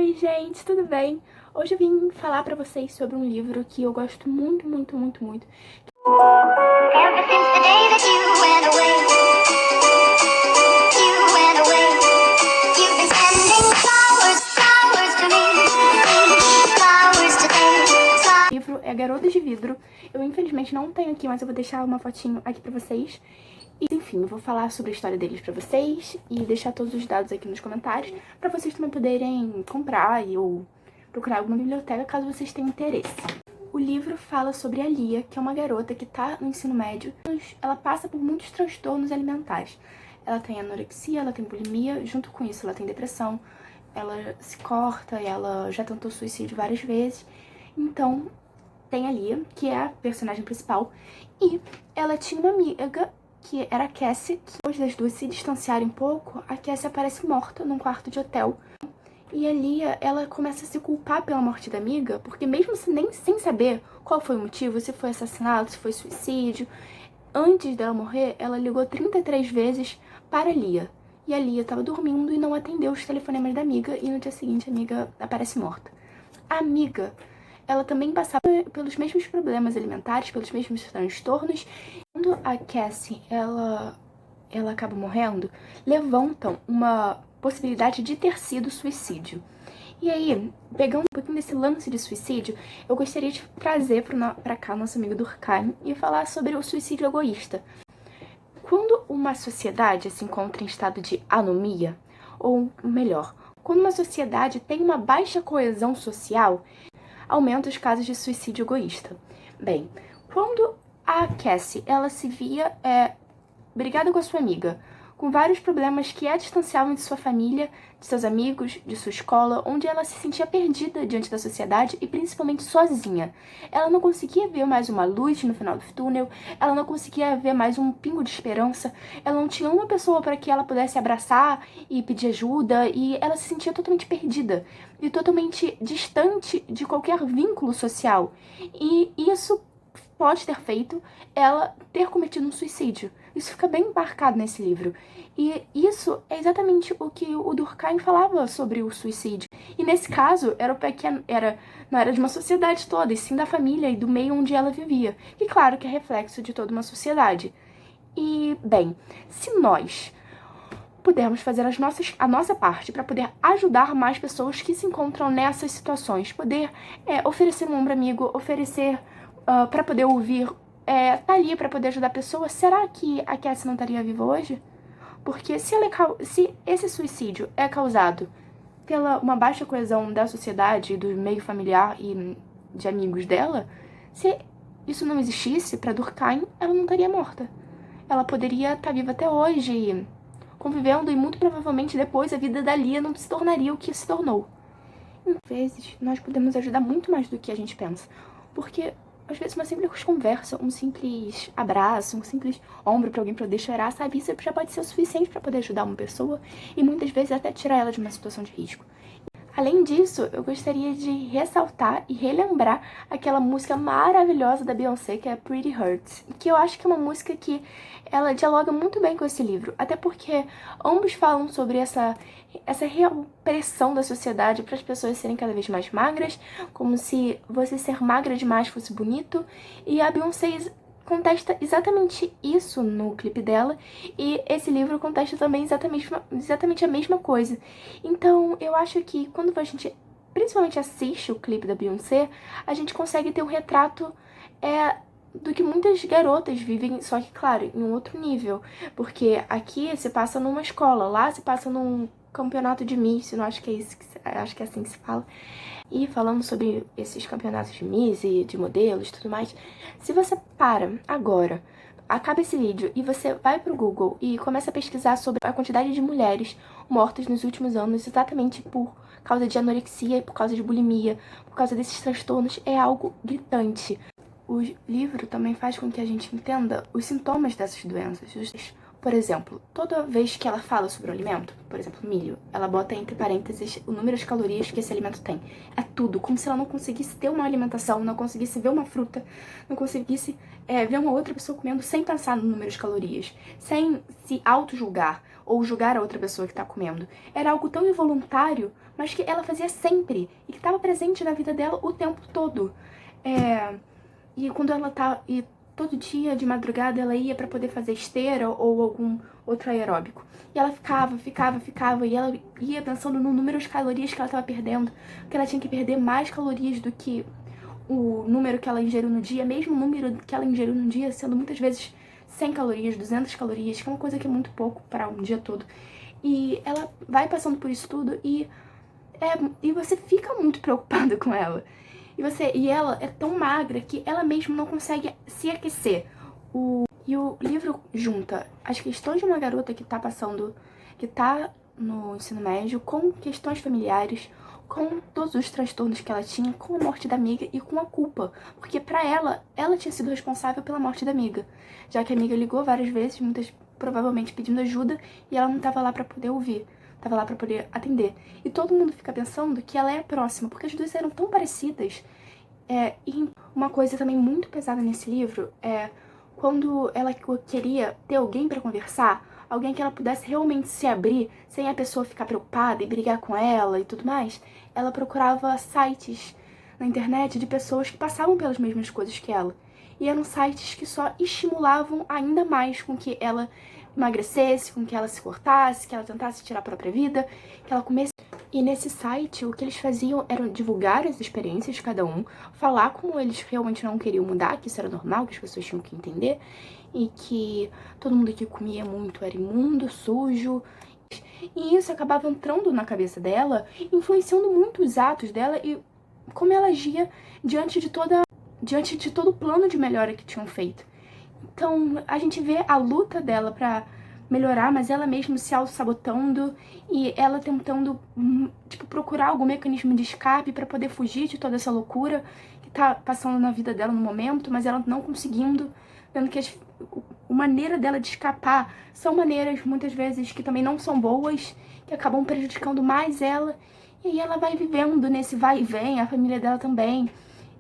Oi gente, tudo bem? Hoje eu vim falar pra vocês sobre um livro que eu gosto muito. Ever since the day that you went away, you've been sending flowers to me, flowers today. O livro é Garotas de Vidro. Eu infelizmente não tenho aqui, mas eu vou deixar uma fotinho aqui pra vocês. E enfim, eu vou falar sobre a história deles pra vocês e deixar todos os dados aqui nos comentários pra vocês também poderem comprar ou procurar alguma biblioteca caso vocês tenham interesse. O livro fala sobre a Lia, que é uma garota que tá no ensino médio. Ela passa por muitos transtornos alimentares. Ela tem anorexia, ela tem bulimia, junto com isso ela tem depressão, ela se corta, ela já tentou suicídio várias vezes. Então, tem a Lia, que é a personagem principal, e ela tinha uma amiga, que era a Cassie, que depois das duas se distanciarem um pouco, a Cassie aparece morta num quarto de hotel. E a Lia, ela começa a se culpar pela morte da amiga, porque mesmo sem saber qual foi o motivo, se foi assassinato, se foi suicídio, antes dela morrer, ela ligou 33 vezes para a Lia. E a Lia estava dormindo e não atendeu os telefonemas da amiga, e no dia seguinte a amiga aparece morta. A amiga, ela também passava pelos mesmos problemas alimentares, pelos mesmos transtornos. Quando a Cassie, ela acaba morrendo, levantam uma possibilidade de ter sido suicídio. E aí, pegando um pouquinho desse lance de suicídio, eu gostaria de trazer pra cá nosso amigo Durkheim e falar sobre o suicídio egoísta. Quando uma sociedade se encontra em estado de anomia, ou melhor, quando uma sociedade tem uma baixa coesão social, aumenta os casos de suicídio egoísta. Bem, quando a Cassie, ela se via brigada com a sua amiga, com vários problemas que a distanciavam de sua família, de seus amigos, de sua escola, onde ela se sentia perdida diante da sociedade e principalmente sozinha. Ela não conseguia ver mais uma luz no final do túnel, ela não conseguia ver mais um pingo de esperança, ela não tinha uma pessoa para que ela pudesse abraçar e pedir ajuda, e ela se sentia totalmente perdida e totalmente distante de qualquer vínculo social. E isso pode ter feito ela ter cometido um suicídio. Isso fica bem marcado nesse livro. E isso é exatamente o que o Durkheim falava sobre o suicídio. E nesse caso, não era de uma sociedade toda, e sim da família e do meio onde ela vivia. E claro que é reflexo de toda uma sociedade. E, bem, se nós pudermos fazer a nossa parte para poder ajudar mais pessoas que se encontram nessas situações, poder oferecer um ombro amigo, oferecer para poder ouvir, tá ali para poder ajudar a pessoa, será que a Cassie não estaria viva hoje? Porque se esse suicídio é causado pela uma baixa coesão da sociedade, do meio familiar e de amigos dela, se isso não existisse para Durkheim, ela não estaria morta. Ela poderia estar viva até hoje, convivendo, e muito provavelmente depois a vida da Lia não se tornaria o que se tornou. Às vezes, nós podemos ajudar muito mais do que a gente pensa, porque às vezes uma simples conversa, um simples abraço, um simples ombro pra alguém poder chorar, sabe? Isso já pode ser o suficiente pra poder ajudar uma pessoa e muitas vezes até tirar ela de uma situação de risco. Além disso, eu gostaria de ressaltar e relembrar aquela música maravilhosa da Beyoncé, que é Pretty Hurts, que eu acho que é uma música que ela dialoga muito bem com esse livro, até porque ambos falam sobre essa real pressão da sociedade para as pessoas serem cada vez mais magras, como se você ser magra demais fosse bonito, e a Beyoncé contesta exatamente isso no clipe dela, e esse livro contesta também exatamente a mesma coisa. Então, eu acho que quando a gente principalmente assiste o clipe da Beyoncé, a gente consegue ter um retrato do que muitas garotas vivem, só que, claro, em um outro nível. Porque aqui se passa numa escola, lá se passa num campeonato de Miss, não acho que é isso, acho que é assim que se fala. E falando sobre esses campeonatos de Miss e de modelos e tudo mais, se você para agora, acaba esse vídeo e você vai pro Google e começa a pesquisar sobre a quantidade de mulheres mortas nos últimos anos exatamente por causa de anorexia e por causa de bulimia, por causa desses transtornos, é algo gritante. O livro também faz com que a gente entenda os sintomas dessas doenças, Por exemplo, toda vez que ela fala sobre o alimento, por exemplo, milho, ela bota entre parênteses o número de calorias que esse alimento tem. É tudo, como se ela não conseguisse ter uma alimentação, não conseguisse ver uma fruta, não conseguisse ver uma outra pessoa comendo sem pensar no número de calorias, sem se auto-julgar ou julgar a outra pessoa que tá comendo. Era algo tão involuntário, mas que ela fazia sempre e que estava presente na vida dela o tempo todo. E quando ela tá... todo dia, de madrugada, ela ia pra poder fazer esteira ou algum outro aeróbico. E ela ficava, e ela ia pensando no número de calorias que ela tava perdendo, que ela tinha que perder mais calorias do que o número que ela ingeriu no dia, mesmo o número que ela ingeriu no dia sendo muitas vezes 100 calorias, 200 calorias, que é uma coisa que é muito pouco para um dia todo. E ela vai passando por isso tudo e você fica muito preocupado com ela. E ela é tão magra que ela mesma não consegue se aquecer. E o livro junta as questões de uma garota que tá no ensino médio, com questões familiares, com todos os transtornos que ela tinha, com a morte da amiga e com a culpa. Porque pra ela tinha sido responsável pela morte da amiga. Já que a amiga ligou várias vezes, muitas provavelmente pedindo ajuda, e ela não tava lá pra poder ouvir. Tava lá pra poder atender. E todo mundo fica pensando que ela é a próxima, porque as duas eram tão parecidas. E uma coisa também muito pesada nesse livro é quando ela queria ter alguém pra conversar, alguém que ela pudesse realmente se abrir, sem a pessoa ficar preocupada e brigar com ela e tudo mais, ela procurava sites na internet de pessoas que passavam pelas mesmas coisas que ela. E eram sites que só estimulavam ainda mais com que ela emagrecesse, com que ela se cortasse, que ela tentasse tirar a própria vida, que ela comesse. E nesse site, o que eles faziam era divulgar as experiências de cada um, falar como eles realmente não queriam mudar, que isso era normal, que as pessoas tinham que entender, e que todo mundo que comia muito era imundo, sujo. E isso acabava entrando na cabeça dela, influenciando muito os atos dela e como ela agia diante de todo o plano de melhora que tinham feito. Então, a gente vê a luta dela pra melhorar, mas ela mesma se auto-sabotando e ela tentando, procurar algum mecanismo de escape pra poder fugir de toda essa loucura que tá passando na vida dela no momento, mas ela não conseguindo, vendo que a maneira dela de escapar são maneiras, muitas vezes, que também não são boas, que acabam prejudicando mais ela, e aí ela vai vivendo nesse vai e vem, a família dela também.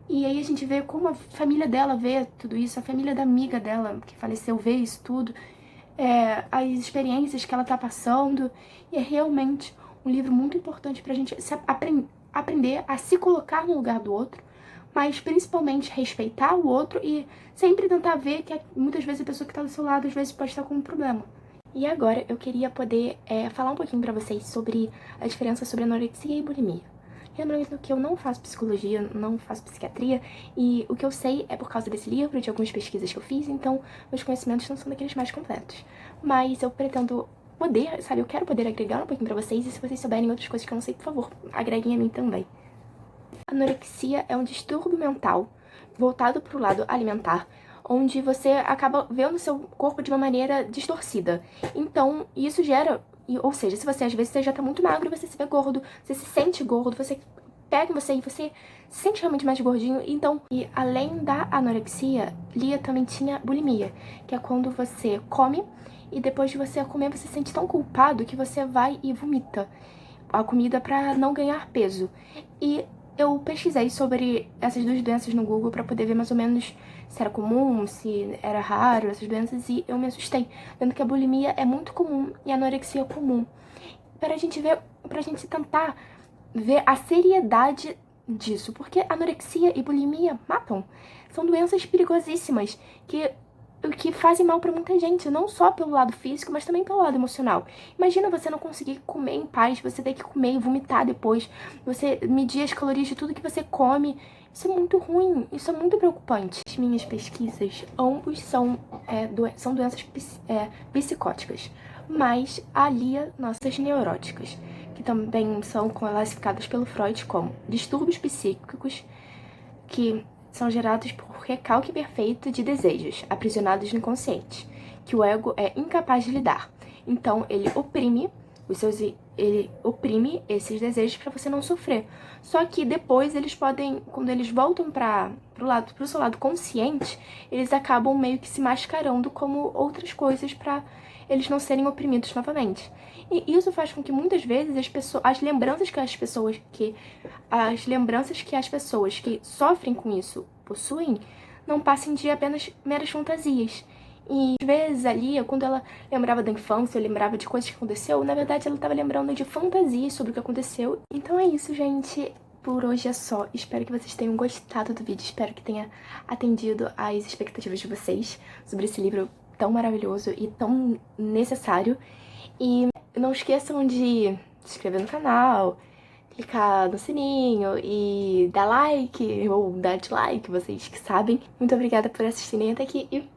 E aí a gente vê como a família dela vê tudo isso, a família da amiga dela que faleceu vê isso tudo, as experiências que ela tá passando, e é realmente um livro muito importante pra gente aprender a se colocar no lugar do outro, mas principalmente respeitar o outro e sempre tentar ver que muitas vezes a pessoa que tá do seu lado às vezes pode estar com um problema. E agora eu queria poder falar um pouquinho pra vocês sobre a diferença sobre anorexia e bulimia. Lembrando que eu não faço psicologia, não faço psiquiatria, e o que eu sei é por causa desse livro, de algumas pesquisas que eu fiz, então meus conhecimentos não são daqueles mais completos. Mas eu pretendo eu quero poder agregar um pouquinho pra vocês, e se vocês souberem outras coisas que eu não sei, por favor, agreguem a mim também. Anorexia é um distúrbio mental voltado pro lado alimentar, onde você acaba vendo seu corpo de uma maneira distorcida. Então, isso gera... Ou seja, se você às vezes você já tá muito magro, você se vê gordo, você se sente gordo, você pega em você e você se sente realmente mais gordinho. Então, e além da anorexia, Lia também tinha bulimia, que é quando você come e depois de você comer você se sente tão culpado que você vai e vomita a comida pra não ganhar peso. E eu pesquisei sobre essas duas doenças no Google pra poder ver mais ou menos se era comum, se era raro essas doenças, e eu me assustei, vendo que a bulimia é muito comum e a anorexia é comum. Pra gente tentar ver a seriedade disso, porque anorexia e bulimia matam. São doenças perigosíssimas que fazem mal pra muita gente, não só pelo lado físico, mas também pelo lado emocional. Imagina você não conseguir comer em paz, você ter que comer e vomitar depois, você medir as calorias de tudo que você come. Isso é muito ruim, isso é muito preocupante. As minhas pesquisas, ambos são doenças psicóticas, mas a Lia, nossas neuróticas, que também são classificadas pelo Freud como distúrbios psíquicos que são gerados por recalque perfeito de desejos aprisionados no inconsciente, que o ego é incapaz de lidar. Então, ele oprime esses desejos para você não sofrer. Só que depois eles podem, quando eles voltam pro seu lado consciente, eles acabam meio que se mascarando como outras coisas para eles não serem oprimidos novamente. E isso faz com que muitas vezes as lembranças que as pessoas que sofrem com isso possuem não passem de apenas meras fantasias. E às vezes ali, quando ela lembrava da infância, lembrava de coisas que aconteceu, na verdade ela estava lembrando de fantasias sobre o que aconteceu. Então é isso, gente. Por hoje é só. Espero que vocês tenham gostado do vídeo. Espero que tenha atendido às expectativas de vocês sobre esse livro tão maravilhoso e tão necessário. E não esqueçam de se inscrever no canal, clicar no sininho e dar like ou dar dislike, vocês que sabem. Muito obrigada por assistirem até aqui e